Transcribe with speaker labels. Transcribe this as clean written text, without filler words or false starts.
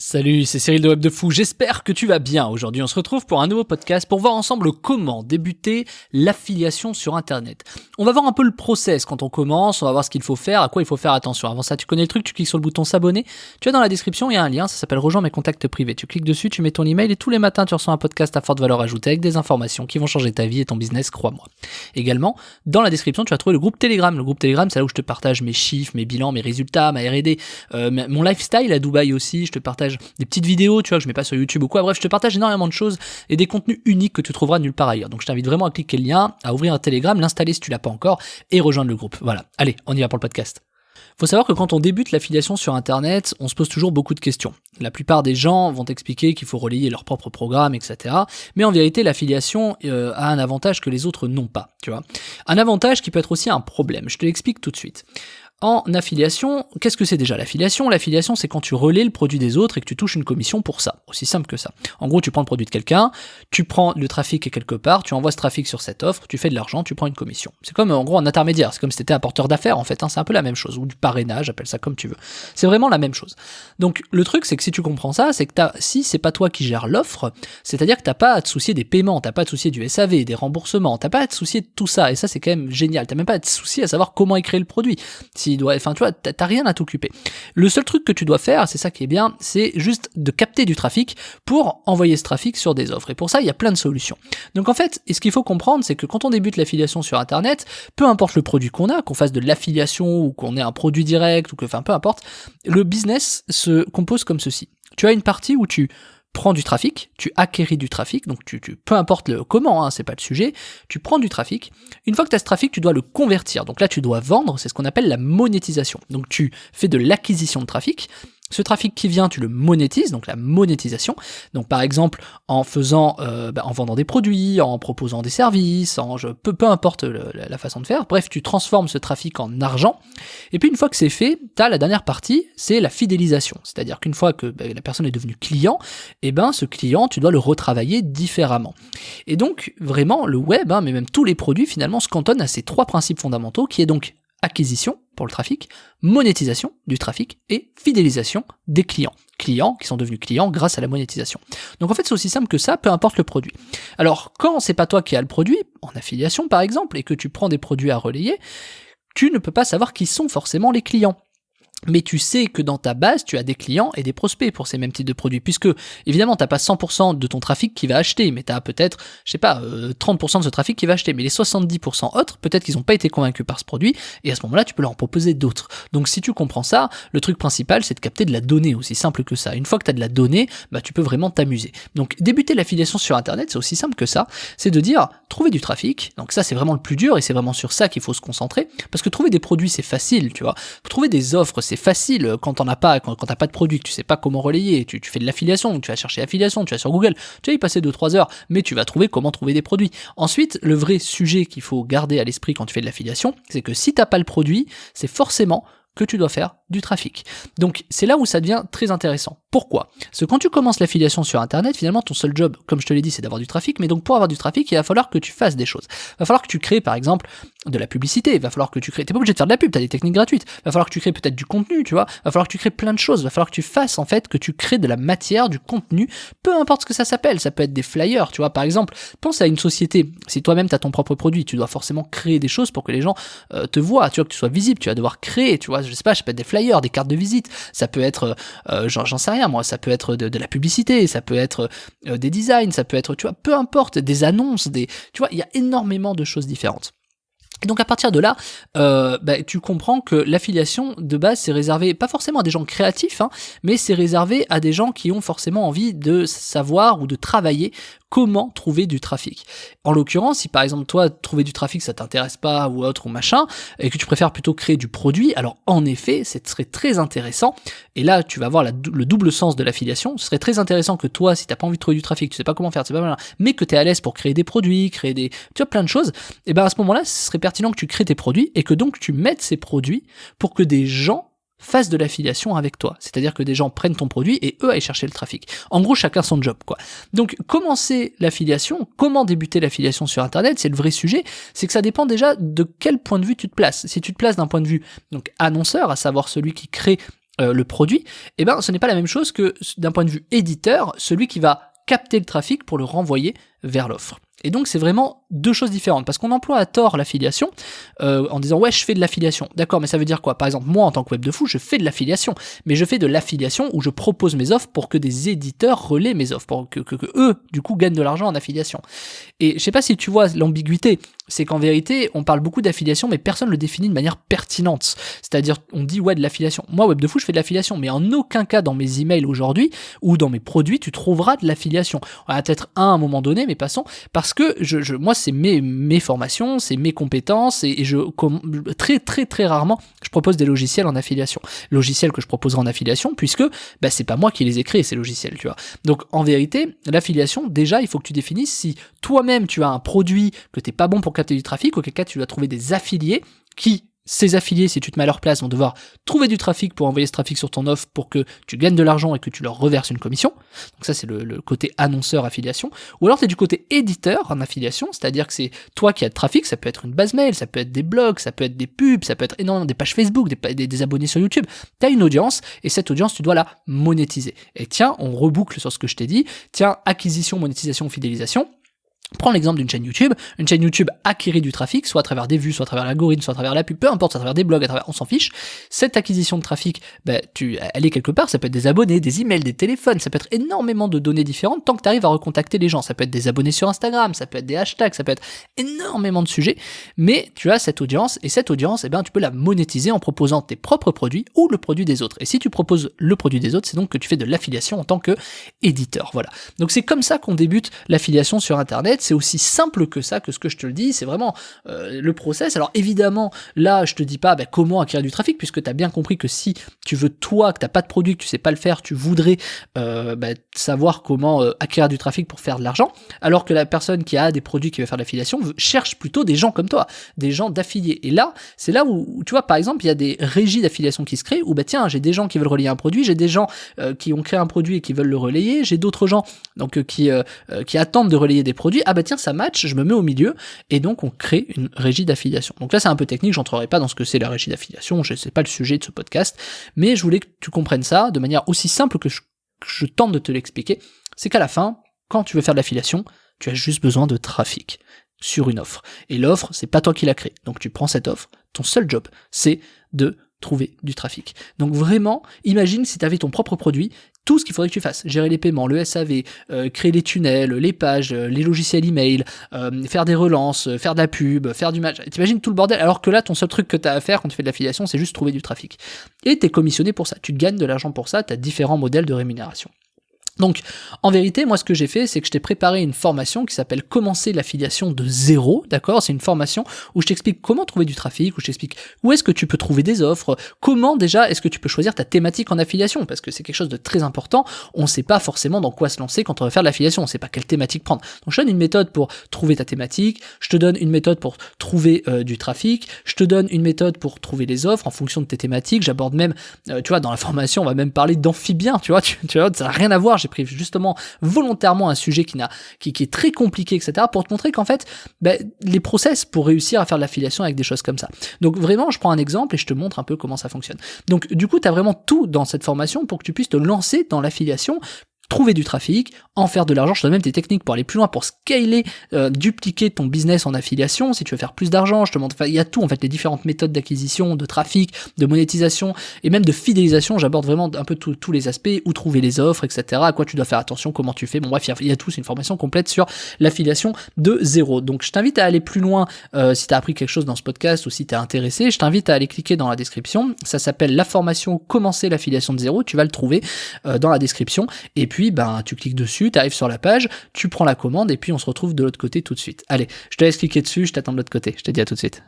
Speaker 1: Salut, c'est Cyril de Web de Fou, j'espère que tu vas bien. Aujourd'hui on se retrouve pour un nouveau podcast pour voir ensemble comment débuter l'affiliation sur internet. On va voir un peu le process quand on commence, on va voir ce qu'il faut faire, à quoi il faut faire attention. Avant ça, tu connais le truc, tu cliques sur le bouton s'abonner, tu as dans la description, il y a un lien, ça s'appelle rejoins mes contacts privés. Tu cliques dessus, tu mets ton email et tous les matins tu reçois un podcast à forte valeur ajoutée avec des informations qui vont changer ta vie et ton business, crois-moi. Également, dans la description, tu vas trouver le groupe Telegram. Le groupe Telegram, c'est là où je te partage mes chiffres, mes bilans, mes résultats, ma R&D, mon lifestyle à Dubaï aussi, je te partage des petites vidéos, tu vois, que je mets pas sur YouTube ou quoi. Bref, je te partage énormément de choses et des contenus uniques que tu trouveras nulle part ailleurs. Donc je t'invite vraiment à cliquer le lien, à ouvrir un Telegram, l'installer si tu l'as pas encore et rejoindre le groupe. Voilà. Allez, on y va pour le podcast. Faut savoir que quand on débute l'affiliation sur internet, on se pose toujours beaucoup de questions. La plupart des gens vont t'expliquer qu'il faut relayer leur propre programme, etc. Mais en vérité, l'affiliation a un avantage que les autres n'ont pas, tu vois. Un avantage qui peut être aussi un problème. Je te l'explique tout de suite. En affiliation, qu'est-ce que c'est déjà l'affiliation ? L'affiliation, c'est quand tu relais le produit des autres et que tu touches une commission pour ça. Aussi simple que ça. En gros, tu prends le produit de quelqu'un, tu prends le trafic quelque part, tu envoies ce trafic sur cette offre, tu fais de l'argent, tu prends une commission. C'est comme, en gros, un intermédiaire. C'est comme si t'étais un porteur d'affaires, en fait. C'est un peu la même chose. Ou du parrainage, appelle ça comme tu veux. C'est vraiment la même chose. Donc, le truc, c'est que si tu comprends ça, c'est que si c'est pas toi qui gères l'offre, c'est-à-dire que t'as pas à te soucier des paiements, t'as pas à te soucier du SAV, des remboursements, t'as pas à te soucier de tout ça. Et ça, c'est quand même génial. T'as même pas à te soucier à savoir comment est créé le produit. Enfin, tu vois, t'as rien à t'occuper. Le seul truc que tu dois faire, c'est ça qui est bien, c'est juste de capter du trafic pour envoyer ce trafic sur des offres. Et pour ça, il y a plein de solutions. Donc en fait, ce qu'il faut comprendre, c'est que quand on débute l'affiliation sur Internet, peu importe le produit qu'on a, qu'on fasse de l'affiliation ou qu'on ait un produit direct ou que, enfin, peu importe, le business se compose comme ceci. Tu as une partie où tu prends du trafic, tu acquéris du trafic, donc peu importe le comment, c'est pas le sujet, tu prends du trafic. Une fois que tu as ce trafic, tu dois le convertir. Donc là, tu dois vendre, c'est ce qu'on appelle la monétisation. Donc tu fais de l'acquisition de trafic. Ce trafic qui vient, tu le monétises, donc la monétisation. Donc par exemple, en vendant des produits, en proposant des services, peu importe la façon de faire. Bref, tu transformes ce trafic en argent. Et puis une fois que c'est fait, tu as la dernière partie, c'est la fidélisation. C'est-à-dire qu'une fois que la personne est devenue client, ce client, tu dois le retravailler différemment. Et donc vraiment, le web, mais même tous les produits finalement se cantonnent à ces trois principes fondamentaux, qui est donc acquisition pour le trafic, monétisation du trafic et fidélisation des clients. Clients qui sont devenus clients grâce à la monétisation. Donc en fait, c'est aussi simple que ça, peu importe le produit. Alors, quand c'est pas toi qui as le produit, en affiliation par exemple, et que tu prends des produits à relayer, tu ne peux pas savoir qui sont forcément les clients. Mais tu sais que dans ta base, tu as des clients et des prospects pour ces mêmes types de produits, puisque évidemment, t'as pas 100% de ton trafic qui va acheter, mais tu as peut-être, 30% de ce trafic qui va acheter, mais les 70% autres, peut-être qu'ils n'ont pas été convaincus par ce produit, et à ce moment-là, tu peux leur en proposer d'autres. Donc si tu comprends ça, le truc principal, c'est de capter de la donnée, aussi simple que ça. Une fois que tu as de la donnée, tu peux vraiment t'amuser. Donc débuter l'affiliation sur Internet, c'est aussi simple que ça, c'est de dire, trouver du trafic, donc ça c'est vraiment le plus dur, et c'est vraiment sur ça qu'il faut se concentrer, parce que trouver des produits, c'est facile, tu vois. Trouver des offres, c'est facile quand t'as pas de produit, que tu sais pas comment relayer, tu fais de l'affiliation, tu vas chercher affiliation, tu vas sur Google, tu vas y passer 2-3 heures, mais tu vas trouver comment trouver des produits. Ensuite, le vrai sujet qu'il faut garder à l'esprit quand tu fais de l'affiliation, c'est que si t'as pas le produit, c'est forcément que tu dois faire du trafic. Donc c'est là où ça devient très intéressant. Pourquoi ? Parce que quand tu commences l'affiliation sur Internet, finalement ton seul job, comme je te l'ai dit, c'est d'avoir du trafic, mais donc pour avoir du trafic, il va falloir que tu fasses des choses. Il va falloir que tu crées par exemple de la publicité, il va falloir que tu crées, t'es pas obligé de faire de la pub, t'as des techniques gratuites, il va falloir que tu crées peut-être du contenu, tu vois, il va falloir que tu crées plein de choses, il va falloir que tu fasses en fait, que tu crées de la matière, du contenu, peu importe ce que ça s'appelle, ça peut être des flyers, tu vois, par exemple, pense à une société, si toi-même t'as ton propre produit, tu dois forcément créer des choses pour que les gens te voient, tu vois, que tu sois visible, tu vas devoir créer, tu vois, je sais pas, ça peut être des flyers, des cartes de visite, ça peut être, j'en sais rien moi, ça peut être de la publicité, ça peut être des designs, ça peut être, tu vois, peu importe, des annonces, tu vois, il y a énormément de choses différentes. Et donc à partir de là, tu comprends que l'affiliation de base c'est réservé pas forcément à des gens créatifs, mais c'est réservé à des gens qui ont forcément envie de savoir ou de travailler comment trouver du trafic. En l'occurrence, si par exemple toi trouver du trafic ça t'intéresse pas ou autre ou machin, et que tu préfères plutôt créer du produit, alors en effet, ce serait très intéressant, et là tu vas voir le double sens de l'affiliation, ce serait très intéressant que toi, si t'as pas envie de trouver du trafic, tu sais pas comment faire, tu sais pas mal, mais que t'es à l'aise pour créer des produits, tu vois plein de choses, et à ce moment-là, ce serait pertinent que tu crées tes produits et que donc tu mettes ces produits pour que des gens fassent de l'affiliation avec toi. C'est-à-dire que des gens prennent ton produit et eux aillent chercher le trafic. En gros, chacun son job, quoi. Donc, commencer l'affiliation, comment débuter l'affiliation sur Internet, c'est le vrai sujet, c'est que ça dépend déjà de quel point de vue tu te places. Si tu te places d'un point de vue, donc, annonceur, à savoir celui qui crée le produit, eh ben, ce n'est pas la même chose que d'un point de vue éditeur, celui qui va capter le trafic pour le renvoyer vers l'offre. Et donc c'est vraiment deux choses différentes, parce qu'on emploie à tort l'affiliation en disant ouais je fais de l'affiliation, d'accord, mais ça veut dire quoi? Par exemple moi en tant que web de fou je fais de l'affiliation, mais je fais de l'affiliation où je propose mes offres pour que des éditeurs relaient mes offres, pour que eux du coup gagnent de l'argent en affiliation. Et je sais pas si tu vois l'ambiguïté, c'est qu'en vérité on parle beaucoup d'affiliation mais personne le définit de manière pertinente, c'est-à-dire on dit ouais de l'affiliation, moi web de fou je fais de l'affiliation, mais en aucun cas dans mes emails aujourd'hui ou dans mes produits tu trouveras de l'affiliation. On va peut-être à un moment donné, mais passons, parce que moi c'est mes formations, c'est mes compétences et très rarement je propose des logiciels en affiliation. Logiciels que je proposerai en affiliation puisque c'est pas moi qui les ai créés ces logiciels, tu vois. Donc en vérité, l'affiliation, déjà il faut que tu définisses si toi-même tu as un produit que t'es pas bon pour capter du trafic, auquel cas tu dois trouver des affiliés qui, ces affiliés, si tu te mets à leur place, vont devoir trouver du trafic pour envoyer ce trafic sur ton offre pour que tu gagnes de l'argent et que tu leur reverses une commission. Donc ça, c'est le côté annonceur affiliation. Ou alors, tu es du côté éditeur en affiliation, c'est-à-dire que c'est toi qui as de trafic, ça peut être une base mail, ça peut être des blogs, ça peut être des pubs, ça peut être énormément des pages Facebook, des abonnés sur YouTube. Tu as une audience et cette audience, tu dois la monétiser. Et tiens, on reboucle sur ce que je t'ai dit. Tiens, acquisition, monétisation, fidélisation. Prends l'exemple d'une chaîne YouTube. Une chaîne YouTube acquérit du trafic, soit à travers des vues, soit à travers l'algorithme, soit à travers la pub, peu importe, soit à travers des blogs, on s'en fiche. Cette acquisition de trafic, elle est quelque part, ça peut être des abonnés, des emails, des téléphones, ça peut être énormément de données différentes tant que tu arrives à recontacter les gens. Ça peut être des abonnés sur Instagram, ça peut être des hashtags, ça peut être énormément de sujets, mais tu as cette audience, et cette audience, tu peux la monétiser en proposant tes propres produits ou le produit des autres. Et si tu proposes le produit des autres, c'est donc que tu fais de l'affiliation en tant que éditeur. Voilà. Donc c'est comme ça qu'on débute l'affiliation sur Internet. C'est aussi simple que ça, que ce que je te le dis, c'est vraiment le process. Alors évidemment, là, je te dis pas comment acquérir du trafic, puisque tu as bien compris que si tu veux toi, que t'as pas de produit, que tu sais pas le faire, tu voudrais savoir comment acquérir du trafic pour faire de l'argent, alors que la personne qui a des produits qui veut faire de l'affiliation cherche plutôt des gens comme toi, des gens d'affiliés. Et là, c'est là où, tu vois, par exemple, il y a des régies d'affiliation qui se créent, où tiens, j'ai des gens qui veulent relayer un produit, j'ai des gens qui ont créé un produit et qui veulent le relayer, j'ai d'autres gens donc qui attendent de relayer des produits. Tiens, ça match, je me mets au milieu, et donc on crée une régie d'affiliation. Donc là, c'est un peu technique, j'entrerai pas dans ce que c'est la régie d'affiliation, c'est pas le sujet de ce podcast, mais je voulais que tu comprennes ça de manière aussi simple que je tente de te l'expliquer. C'est qu'à la fin, quand tu veux faire de l'affiliation, tu as juste besoin de trafic sur une offre. Et l'offre, c'est pas toi qui l'as créée. Donc tu prends cette offre, ton seul job, c'est de trouver du trafic. Donc vraiment, imagine si tu avais ton propre produit, tout ce qu'il faudrait que tu fasses, gérer les paiements, le SAV, créer les tunnels, les pages, les logiciels email, faire des relances, faire de la pub, faire du match, t'imagines tout le bordel, alors que là, ton seul truc que tu as à faire quand tu fais de l'affiliation, c'est juste trouver du trafic. Et tu es commissionné pour ça, tu gagnes de l'argent pour ça, tu as différents modèles de rémunération. Donc, en vérité, moi, ce que j'ai fait, c'est que je t'ai préparé une formation qui s'appelle Commencer l'affiliation de zéro, d'accord? C'est une formation où je t'explique comment trouver du trafic, où je t'explique où est-ce que tu peux trouver des offres, comment déjà est-ce que tu peux choisir ta thématique en affiliation, parce que c'est quelque chose de très important. On sait pas forcément dans quoi se lancer quand on va faire de l'affiliation, on sait pas quelle thématique prendre. Donc, je te donne une méthode pour trouver ta thématique, je te donne une méthode pour trouver du trafic, je te donne une méthode pour trouver les offres en fonction de tes thématiques. J'aborde même, tu vois, dans la formation, on va même parler d'amphibien, tu vois, ça n'a rien à voir. J'ai pris justement volontairement un sujet qui est très compliqué, etc., pour te montrer qu'en fait, les process pour réussir à faire de l'affiliation avec des choses comme ça. Donc vraiment, je prends un exemple et je te montre un peu comment ça fonctionne. Donc du coup, tu as vraiment tout dans cette formation pour que tu puisses te lancer dans l'affiliation, trouver du trafic, en faire de l'argent. Je te donne même des techniques pour aller plus loin, pour scaler, dupliquer ton business en affiliation. Si tu veux faire plus d'argent, je te montre, il y a tout en fait, les différentes méthodes d'acquisition, de trafic, de monétisation et même de fidélisation. J'aborde vraiment un peu tous les aspects, où trouver les offres, etc., à quoi tu dois faire attention, comment tu fais. Bon bref, il y a tout, c'est une formation complète sur l'affiliation de zéro. Donc je t'invite à aller plus loin si tu as appris quelque chose dans ce podcast ou si tu es intéressé. Je t'invite à aller cliquer dans la description. Ça s'appelle la formation Commencer l'affiliation de zéro. Tu vas le trouver dans la description. Et puis tu cliques dessus, tu arrives sur la page, tu prends la commande et puis on se retrouve de l'autre côté tout de suite. Allez, je te laisse cliquer dessus, je t'attends de l'autre côté. Je te dis à tout de suite.